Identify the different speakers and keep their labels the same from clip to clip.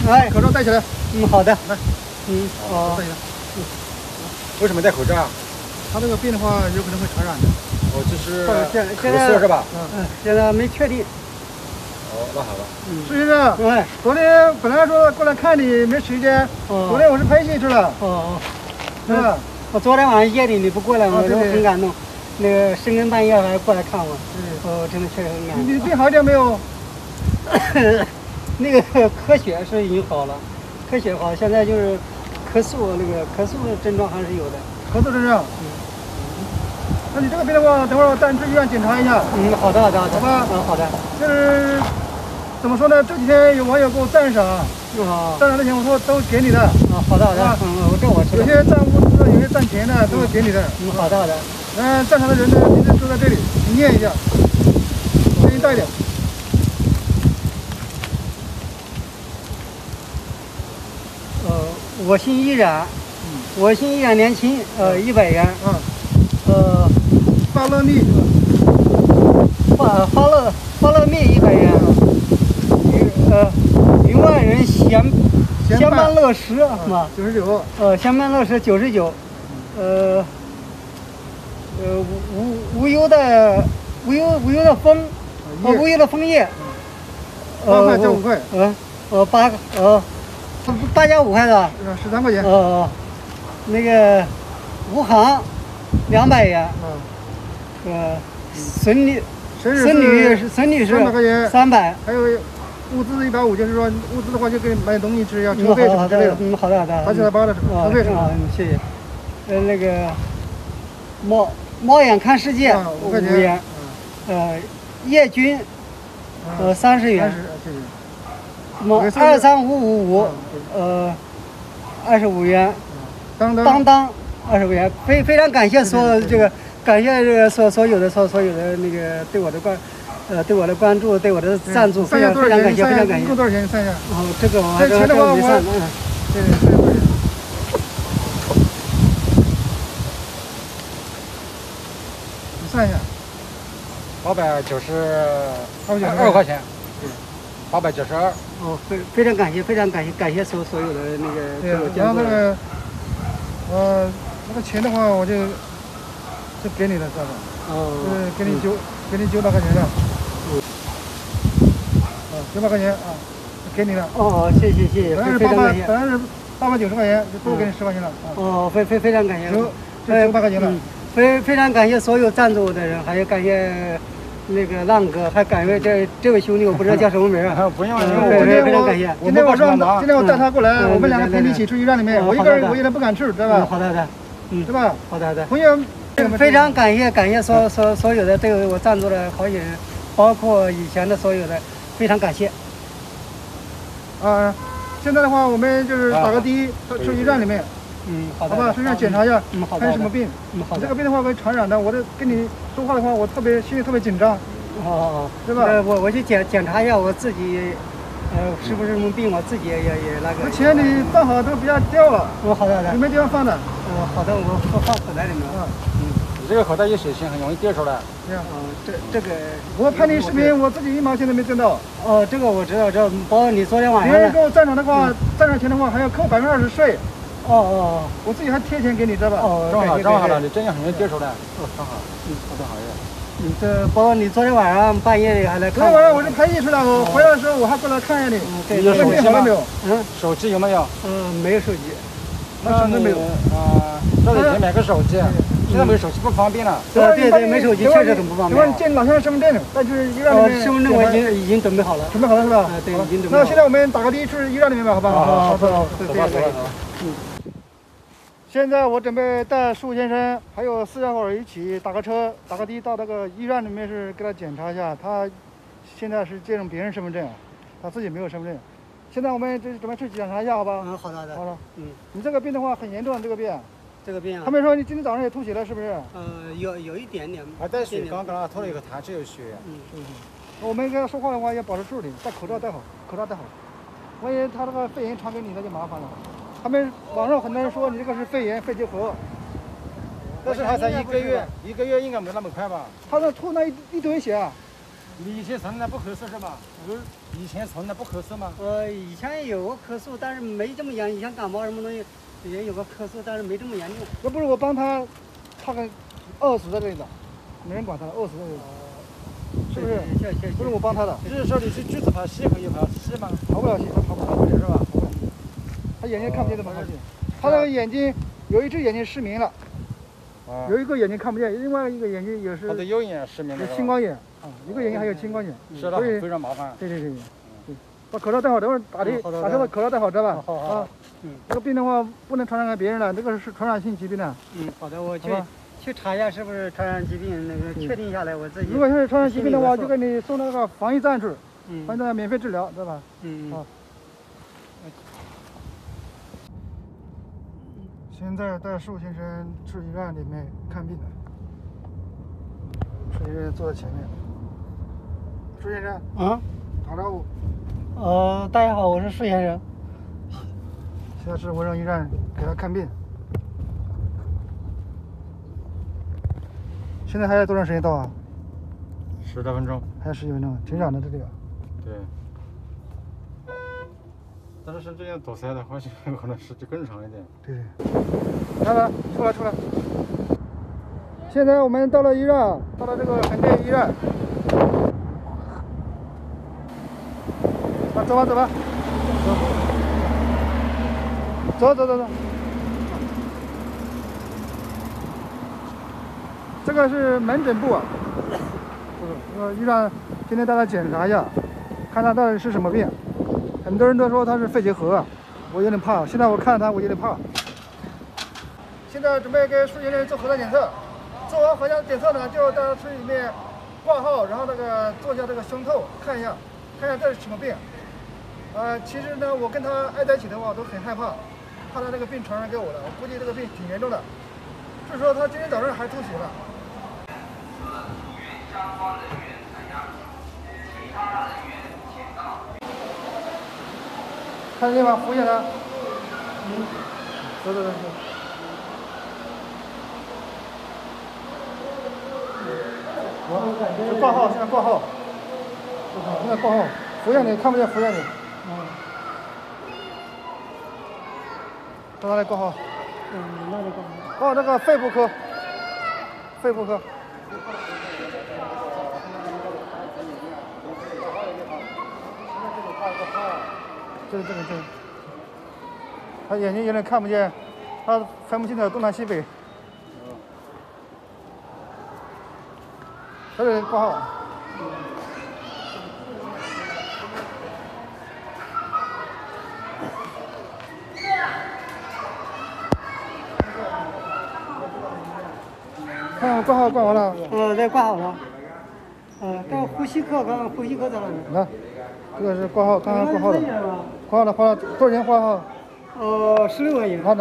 Speaker 1: 哎，口罩戴起来。
Speaker 2: 好的。
Speaker 1: 来，戴起来。
Speaker 3: 为什么戴口罩？
Speaker 1: 他这个病的话，有可能会传染的。
Speaker 3: 哦，就是
Speaker 2: 现在
Speaker 3: 咳嗽是吧？
Speaker 2: 现在没确定。
Speaker 3: 哦，那好吧。
Speaker 1: 朱先生，
Speaker 2: 哎，
Speaker 1: 昨天本来说过来看你没时间，昨天我是拍戏去了。是吧？
Speaker 2: 我昨天晚上夜里你不过来，我都很感动。那个深更半夜还过来看我，真的确实很感动。
Speaker 1: 你病好一点没有？
Speaker 2: 那个咳血是已经好了，咳血好，现在就是咳嗽，那个咳嗽的症状还是有的。
Speaker 1: 咳嗽症状。那你这个病的话，等会儿我带你去医院检查一下。
Speaker 2: 好的，好的，
Speaker 1: 好吧。
Speaker 2: 好的。
Speaker 1: 就是怎么说呢？这几天有网友给我赞赏，赞赏的钱我说都给你的。
Speaker 2: 好的，好的。这我知道。
Speaker 1: 有些赞物资，有些赞钱的，都会给你的。
Speaker 2: 好的，好的。
Speaker 1: 赞赏的人的名字都在这里，你念一下，声音大一点。
Speaker 2: 我姓依然，我姓依然，年轻，100元。
Speaker 1: 发乐蜜，
Speaker 2: 发乐蜜100元。云外人闲伴乐时嘛
Speaker 1: ，99。
Speaker 2: 闲伴乐时99。无忧的枫，无忧的枫叶。
Speaker 1: 8块加5块。
Speaker 2: 8加5块的。
Speaker 1: 13块钱。
Speaker 2: 那个吴航200元。孙女是
Speaker 1: 300块钱。
Speaker 2: 300。
Speaker 1: 还有物资150，就是说物资的话就给你买点东西吃，要车费什么之类的。
Speaker 2: 好的。
Speaker 1: 8七8的什么车费什么。
Speaker 2: 谢谢。那个猫眼看世界5元。叶军30元。
Speaker 1: 谢谢。
Speaker 2: 什么2355525元。当当25元。非常感谢感谢这个所有的那个对我的关注，对我的赞助，非常感谢，非常感谢。
Speaker 1: 一共多少钱？你算一下。
Speaker 2: 这个我还
Speaker 1: 这钱的话，
Speaker 2: 没算。
Speaker 1: 对，这多少钱？你算一下。
Speaker 3: 892块钱。892。
Speaker 2: 非常感谢，感谢所有的那个对我捐助。
Speaker 1: 然后那个钱的话，我就给你了，知道吧？给你900块钱的。900块钱啊，给你了。
Speaker 2: 谢谢。
Speaker 1: 本来是890块钱，就多给你10块钱了。
Speaker 2: 非常感谢。
Speaker 1: 这900块钱了。
Speaker 2: 非常感谢所有赞助我的人，还有感谢那个浪哥，还感谢这位兄弟，我不知道叫什么名啊。
Speaker 3: 不用，
Speaker 2: 非常感谢。
Speaker 1: 今天我带他过来，我们两个陪你一起去医院里面。我一个人我有点不敢去，知道吧？
Speaker 2: 好的。
Speaker 1: 是吧？
Speaker 2: 好的。
Speaker 1: 朋友，
Speaker 2: 非常感谢所有的对我赞助的好友人，包括以前的所有的，非常感谢。
Speaker 1: 现在的话，我们就是打个的，去医院里面。
Speaker 2: 好的。
Speaker 1: 好吧，去医院检查一下，
Speaker 2: 好的。
Speaker 1: 看什么病。
Speaker 2: 好的。
Speaker 1: 这个病的话会传染的，我跟你说话的话，我心里特别紧张。对吧？
Speaker 2: 我去检查一下我自己，是不是什么病，我自己也那个。
Speaker 1: 这钱你放好都不要掉了。
Speaker 2: 好的。
Speaker 1: 你没地方放的。
Speaker 2: 好的，我放口袋里面。
Speaker 3: 你这个口袋一水性很容易掉出来。
Speaker 2: 这个。
Speaker 1: 我拍你视频，我自己1毛钱都没挣到。
Speaker 2: 这个我知道，包括你昨天晚上。
Speaker 1: 别人给我赞赏的话，赞赏钱的话还要扣20%税。我自己还贴钱给你，知道吧？
Speaker 3: 正好了，你真要很容易掉出来。正好。正好呀。
Speaker 2: 这包括你昨天晚上半夜里还来看。
Speaker 1: 昨天晚上我是拍戏去了，我回来的时候我还过来看一下你。
Speaker 3: 你有手机吗？
Speaker 1: 没有？
Speaker 3: 手机有没有？
Speaker 2: 没有手机。
Speaker 3: 那你
Speaker 1: 没有。
Speaker 3: 这里得买个手机。现在没手机不方便了。
Speaker 2: 对，没手机确实很不方便。
Speaker 1: 你见老乡的身份证，再去医院里面。
Speaker 2: 身份证我已经准备好了。
Speaker 1: 准备好了是吧？
Speaker 2: 对，已经准备好了。
Speaker 1: 那现在我们打个的去医院里面吧，好吧？
Speaker 2: 好。
Speaker 1: 现在我准备带树先生还有4小伙一起打个车，打个的到那个医院里面是给他检查一下，他现在是借用别人身份证，他自己没有身份证。现在我们准备去检查一下，好吧？
Speaker 2: 好的。
Speaker 1: 好了。你这个病的话很严重，这个病。他们说你今天早上也吐血了，是不是？
Speaker 2: 有一点点。
Speaker 3: 还带血，刚刚吐了一个痰，只有血。
Speaker 1: 我们跟他说话的话要保持距离，戴口罩戴好，万一他这个肺炎传给你，那就麻烦了。他们网上很多人说你这个是肺炎、肺结核，
Speaker 3: 但是他才1个月，1个月应该没那么快吧？
Speaker 1: 他那吐那一堆血啊！
Speaker 3: 你以前从来不咳嗽是吧？以前从来不咳嗽吗？
Speaker 2: 以前有过咳嗽，但是没这么严。以前感冒什么东西也有个咳嗽，但是没这么严重。
Speaker 1: 要不是我帮他，他可饿死在这里的，没人管他，饿死在这里。是不是？不是我帮他的。
Speaker 3: 就是说你去锯子爬溪可以爬溪吗？
Speaker 1: 爬不了溪，他爬不了是吧？爬不了。他眼睛看不见怎么爬溪？他那个眼睛有一只眼睛失明了，有一个眼睛看不见，另外一个眼睛也是。
Speaker 3: 他的右眼失明了。
Speaker 1: 有青光眼啊，一个眼睛还有青光眼。
Speaker 3: 是的，非常麻烦。
Speaker 1: 对。把口罩戴好，等会儿打车的口罩戴好，知道吧？
Speaker 3: 好。
Speaker 1: 这个病的话不能传染给别人了，这个是传染性疾病的。
Speaker 2: 好的，我去查一下是不是传染疾病，那个确定下来我自己。
Speaker 1: 如果是传染疾病的话，就给你送那个防疫站去，防疫站免费治疗，知道吧？好。现在带树先生去医院里面看病的，树先生坐在前面。树先生。
Speaker 2: 啊。
Speaker 1: 打招呼。
Speaker 2: 大家好，我是树先生。
Speaker 1: 现在是文荣医院给他看病。现在还有多长时间到啊
Speaker 3: ？10多分钟。
Speaker 1: 还有10几分钟，挺远的这里啊。
Speaker 3: 对。但是这样堵塞的话，可能时间更长一点。
Speaker 1: 对。来，出来。现在我们到了医院，到了这个横店医院。走吧。走。这个是门诊部啊。医院今天带他检查一下，看他到底是什么病。很多人都说他是肺结核啊，我有点怕。现在我看他，我有点怕。现在准备给树先生做核酸检测，做完核酸检测呢，就到村里面挂号，然后做一下这个胸透，看一下这是什么病。其实呢，我跟他挨在一起的话，我都很害怕，怕他这个病传染给我的。我估计这个病挺严重的。据说他今天早上还吐血了。看见吗？服务员呢？走。挂号，现在挂号。服务员你看不见服务员你。到哪里挂号？
Speaker 2: 那里挂号。
Speaker 1: 这个肺部科。这，他眼睛有点看不见，他分不清楚东南西北。这里挂号。看挂号挂完了。
Speaker 2: 对，挂好了。到呼吸科在哪里？
Speaker 1: 来，这个是挂号，刚刚挂号的。花了多少钱挂号
Speaker 2: ？16块钱。
Speaker 1: 拿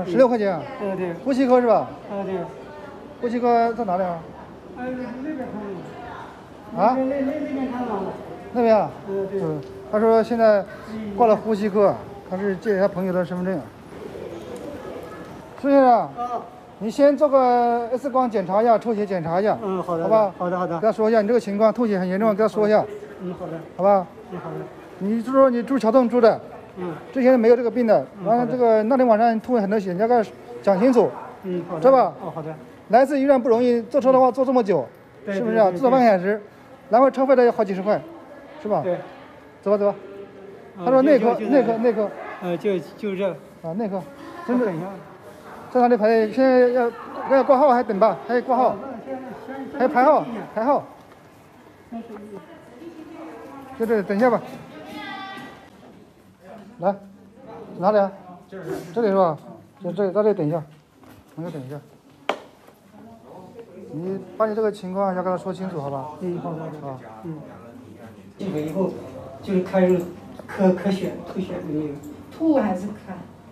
Speaker 1: 16块钱啊？
Speaker 2: 对。
Speaker 1: 呼吸科是吧？
Speaker 2: 对。
Speaker 1: 呼吸科在哪里啊？
Speaker 2: 那边看。
Speaker 1: 啊？
Speaker 2: 那边看了。
Speaker 1: 那边啊？
Speaker 2: 对。
Speaker 1: 他说现在挂了呼吸科，他是借他朋友的身份证。苏先生。你先做个 X 光检查一下，抽血检查一下。
Speaker 2: 好的。
Speaker 1: 好吧。
Speaker 2: 好的。
Speaker 1: 跟他说一下你这个情况，吐血很严重，跟他说一下。
Speaker 2: 好的。
Speaker 1: 好吧。
Speaker 2: 好的。
Speaker 1: 你就说你住桥洞住的。之前没有这个病的，完了那天晚上吐很多血，你要跟他讲清楚。
Speaker 2: 好的。
Speaker 1: 知道吧？
Speaker 2: 好的。
Speaker 1: 来一次医院不容易，坐车的话坐这么久，是不是啊？至少半个小时，来回车费都要好几十块，是吧？
Speaker 2: 对。
Speaker 1: 走吧。他说内科。
Speaker 2: 就这。
Speaker 1: 内科。真的。在哪里排队？现在要挂号还等吧？还有挂号，还有排号。在这里等一下吧。来，哪里啊？这里是吧？在这里等一下，等一下。你把你这个情况要跟他说清楚，好吧？
Speaker 2: 好的。进去以后就是开始咳血、吐血的那个。
Speaker 4: 吐还是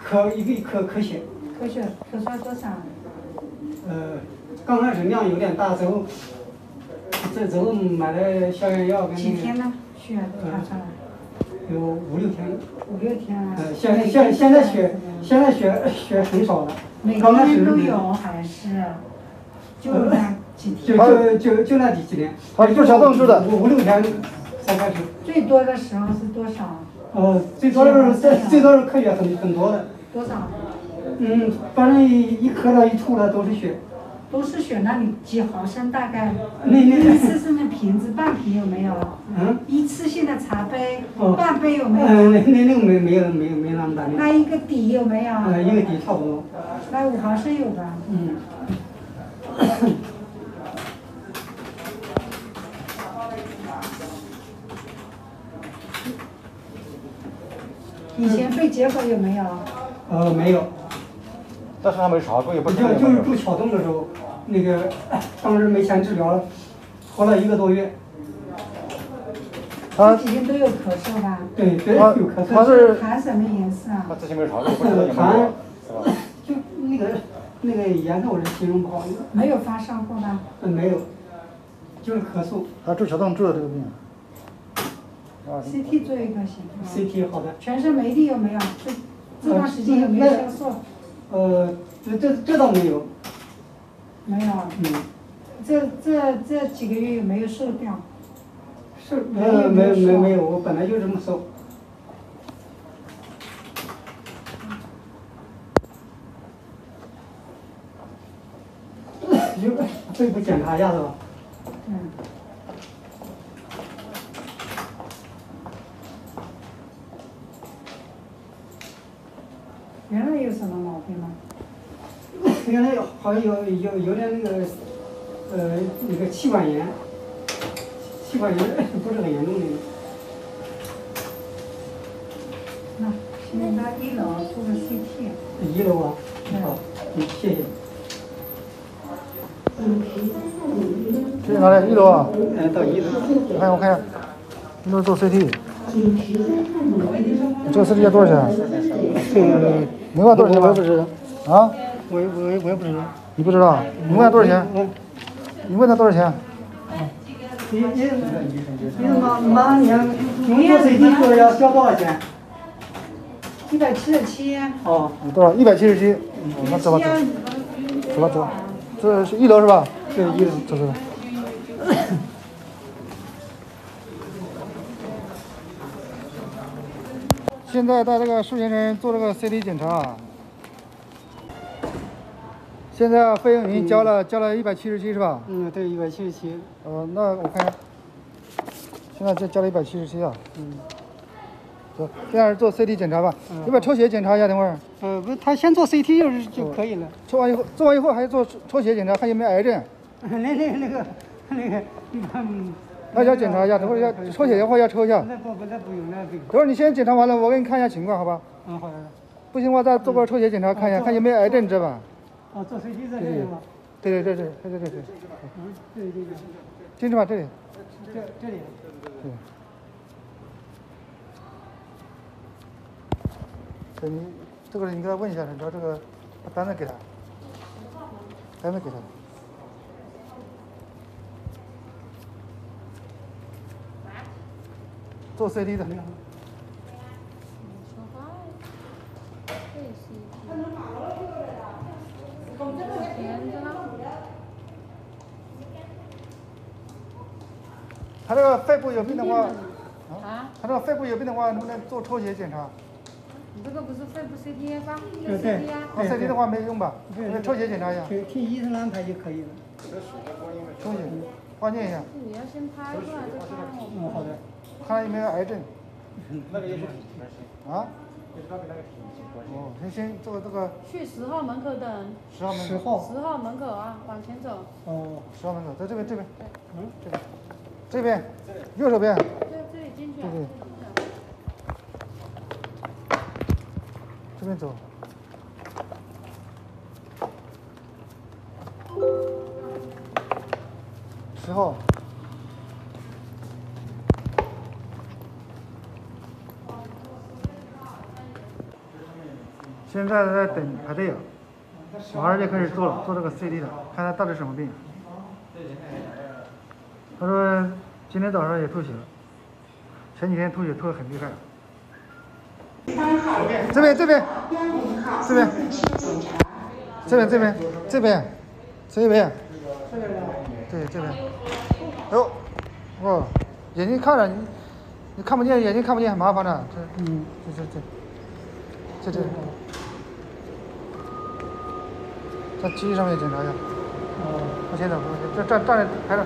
Speaker 4: 咳？
Speaker 2: 一个咳血。
Speaker 4: 咳血咳出来多少？
Speaker 2: 刚开始量有点大，之后买了消炎药跟
Speaker 4: 几天呢？血爬上来？
Speaker 2: 有5、6天。
Speaker 4: 5、6天啊。
Speaker 2: 现在血很少了。
Speaker 4: 每个人都有还是？就那几天。
Speaker 2: 就那几天。
Speaker 1: 住小洞住的。
Speaker 2: 5、6天才开始。
Speaker 4: 最最多的时候是多少？
Speaker 2: 最多是咳血很多的。
Speaker 4: 多少？
Speaker 2: 反正一咳了一吐了都是血。
Speaker 4: 都是血，那你几毫升大概？
Speaker 2: 那
Speaker 4: 一次性的瓶子半瓶有没有？一次性的茶杯半杯有没有？
Speaker 2: 那个没那么大。
Speaker 4: 那一个底有没有？
Speaker 2: 一个底差不多。
Speaker 4: 那5毫升有吧？以前肺结核有没有？
Speaker 2: 没有。
Speaker 3: 但是还没查过，也不知道。
Speaker 2: 就是住桥洞的时候，那个当时没钱治疗，活了1个多月。
Speaker 4: 这几天都有咳嗽吧？
Speaker 2: 对，有咳嗽。
Speaker 1: 他是
Speaker 4: 痰什么颜色啊？
Speaker 3: 他之前没查过，不知道有没有，是吧？
Speaker 2: 就那个颜色我是形容不好。
Speaker 4: 没有发烧过吧？
Speaker 2: 没有，就是咳嗽。
Speaker 1: 他住桥洞住的这个病。
Speaker 4: CT 做一个行吗
Speaker 2: ？CT 好的。
Speaker 4: 全身没力有没有？这段时间有没有销售？
Speaker 2: 这倒没有。
Speaker 4: 没有。这几个月有没有瘦掉？
Speaker 2: 没有，我本来就这么瘦。肺部检查一下是吧？
Speaker 4: 原来有什么毛病吗？
Speaker 2: 原来好像有点那个气管炎，气管炎不是很严重的。
Speaker 4: 那现在到1楼做个 CT。
Speaker 2: 1楼啊？好，谢谢。
Speaker 1: 这是哪里？1楼啊？
Speaker 2: 到1楼。
Speaker 1: 我看一下，1楼做 CT。这个 CT 要多少钱？
Speaker 2: 这个
Speaker 1: 能管多少钱吧？
Speaker 2: 我也不知道。
Speaker 1: 啊？
Speaker 2: 我也不知道。
Speaker 1: 你不知道？你问他多少钱？你问他多少钱？
Speaker 2: 你妈，你做 CT 说要多少钱
Speaker 4: ？177。
Speaker 2: 哦。
Speaker 1: 多少？177。那走吧走。这是1楼是吧？
Speaker 2: 对，1楼。
Speaker 1: 走。现在在这个树先生做这个 CT 检查，现在费用已经交了177是吧？
Speaker 2: 对，177。
Speaker 1: 那我看，现在交了177啊。走，现在是做 CT 检查吧？要不要抽血检查一下？等会儿。
Speaker 2: 不，他先做 CT 就可以了。
Speaker 1: 做完以后还要做抽血检查，看有没有癌症。
Speaker 2: 那个，
Speaker 1: 那要检查一下，等会儿要抽血的话要抽一下。
Speaker 2: 那不用，那不用。
Speaker 1: 等会儿你先检查完了，我给你看一下情况，好吧？
Speaker 2: 好的。
Speaker 1: 不行的话再做个抽血检查，看一下看有没有癌症，知道吧？
Speaker 2: 做 CT 在这里吗？
Speaker 1: 对。
Speaker 2: 对。
Speaker 1: 进去吧，这里。
Speaker 2: 这里。
Speaker 1: 对。你这个你给他问一下，你说这个把单子给他。做 CT 的。他这个肺部有病的话，他这个肺部有病的话，能不能做抽血检查？
Speaker 5: 你这个不是肺部 CT 吧？
Speaker 2: 对。
Speaker 1: CT 的话没用吧？抽血检查一下。
Speaker 2: 听医生安排就可以了。
Speaker 1: 抽血，关键一下。
Speaker 5: 你要先拍出来再看我。
Speaker 2: 好的。
Speaker 1: 看有没有癌症。
Speaker 3: 那个也是
Speaker 1: 啊？
Speaker 3: 那个挺关键。
Speaker 1: 先做这个。
Speaker 5: 去10号门口等。
Speaker 1: 10号门口。
Speaker 5: 10号门口啊，往前走。
Speaker 1: 10号门口，在这边。这边。右手边。
Speaker 5: 这里进去。
Speaker 1: 对。这边走。10号。现在在等排队啊，马上就开始做这个 CT 了，看他到底什么病。他说今天早上也吐血了，前几天吐血吐得很厉害。这边，对，这边。哦，眼睛看着你，你看不见，眼睛看不见很麻烦的。这，在机器上面检查一下。不行的，这站着排着。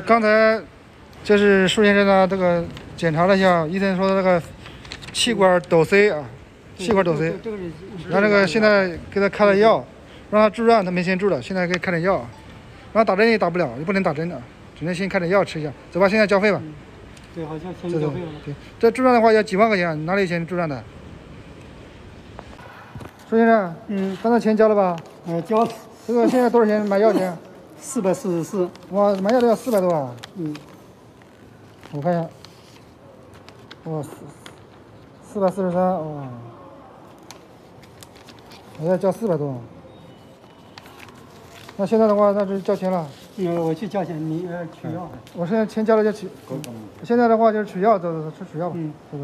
Speaker 1: 刚才就是舒先生呢，这个检查了一下，医生说这个气管堵塞啊，气管堵塞。然后这个现在给他开了药，让他住院，他没钱住了，现在给开点药，然后打针也打不了，也不能打针的，只能先开点药吃一下。走吧，现在交费吧。
Speaker 2: 对，好像先交费了。
Speaker 1: 对，这住院的话要几万块钱，哪里有钱住院的？舒先生，刚才钱交了吧？
Speaker 2: 交了。
Speaker 1: 这个现在多少钱买药钱
Speaker 2: ？444。
Speaker 1: 哇，买药都要400多啊！我看一下，哇，443，哇，我要交400多。那现在的话，那就是交钱了。
Speaker 2: 我去交钱，你取药。
Speaker 1: 我现在钱交了就取。现在的话就是取药，走，去取药吧。走。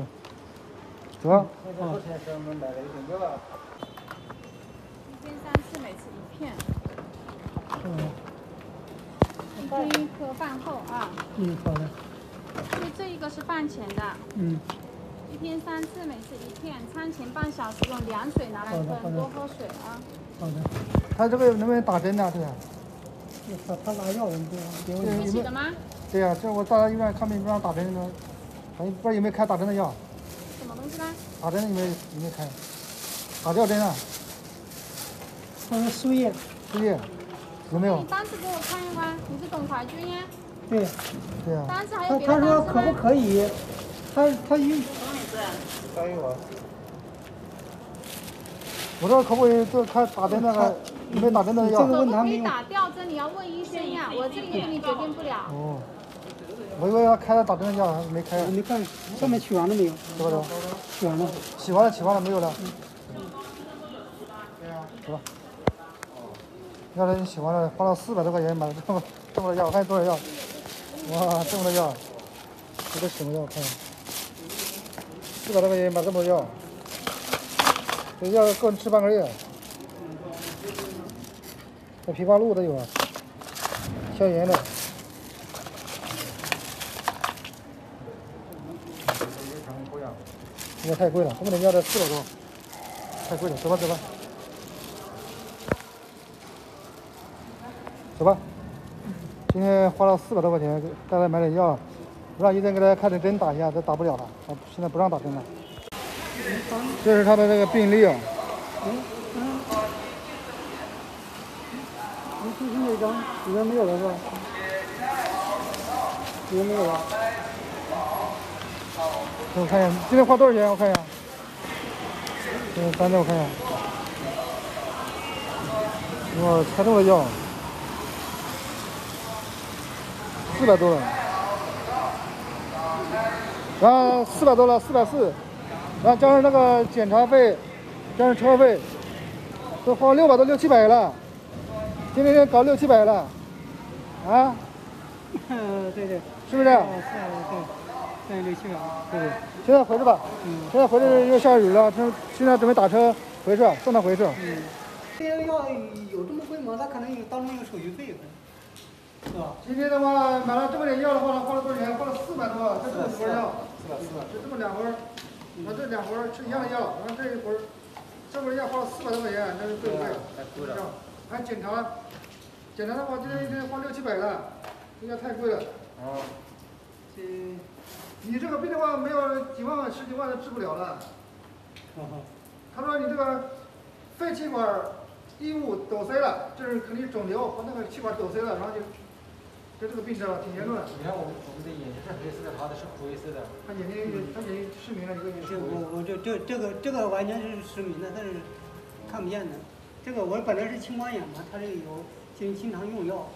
Speaker 1: 走吧。
Speaker 3: 昨天是我们买了1瓶药。
Speaker 5: 1天3次，每次1片。1天1颗，饭后啊。
Speaker 2: 好的。
Speaker 5: 所以这一个是饭前的。1天3次，每次1片，餐前半小时用凉水拿来喷，多喝水啊。
Speaker 1: 好的。他这个能不能打针呢？对呀。
Speaker 2: 他拿药人对。
Speaker 5: 一起的吗？
Speaker 1: 对呀，这我到医院看病不让打针呢，好像不知道有没有开打针的药。
Speaker 5: 什么东西呢？
Speaker 1: 打针有没有开？打吊针啊？
Speaker 2: 他说输液
Speaker 1: 有没有？
Speaker 5: 你单子给我看一看，你是董怀军呀？
Speaker 2: 对
Speaker 1: 呀。
Speaker 5: 单子还有别的
Speaker 2: 他说可不可以？他
Speaker 1: 我说可不可以就开打针那个？有没有打针的药？
Speaker 5: 可不可以打吊针？你要问医生呀，我这里给你决定不了。
Speaker 1: 我以为要开了打针的药，还没开。
Speaker 2: 你看上面取完了没有？
Speaker 1: 是吧？
Speaker 2: 取完了。
Speaker 1: 取完了，没有了。走吧。要是你洗完了，花了400多块钱买了这么多药，看多少药？哇，这么多药，这个什么药？看400多块钱买这么多药，这药够你吃半个月。这枇杷露都有啊，消炎的。这个太贵了，这么点药得400多，太贵了。走吧。走吧，今天花了400多块钱，带他买点药，让医生给他开点针打一下，这打不了了，现在不让打针了。这是他的这个病历啊。
Speaker 2: 这是哪张？里面没有了是吧？里面没有了。
Speaker 1: 我看一下，今天花多少钱？我看一下。单子我看一下。哇，开这么多药。400多了，然后400多了，440，然后加上那个检查费，加上车费，都花600多，600-700了，今天搞600-700了，啊？
Speaker 2: 对，
Speaker 1: 是不是？
Speaker 2: 对，600-700。
Speaker 1: 对。现在回去吧，现在回去又下雨了，现在准备打车回去，送他回去。
Speaker 2: 这个药有这么贵吗？他可能当中有手续费。是吧？
Speaker 1: 今天的话买了这么点药的话，花了多少钱？花了400多，这么多药，440，就这么2盒，那这2盒吃一样的药，然后这一盒，这盒药花了400多块钱，那是贵不贵？太贵了。还检查的话，今天一天花600-700了，这药太贵了。你这个病的话，没有几万、10几万都治不了了。他说你这个肺气管异物堵塞了，就是肯定肿瘤和那个气管堵塞了，然后就这个病症挺严重的。
Speaker 3: 你看我们的眼睛是黑色的，他的是灰色的。
Speaker 1: 他眼睛失明了，一个眼睛。
Speaker 2: 这个完全是失明的，但是看不见的。这个我本来是青光眼嘛，他这个有经常用药。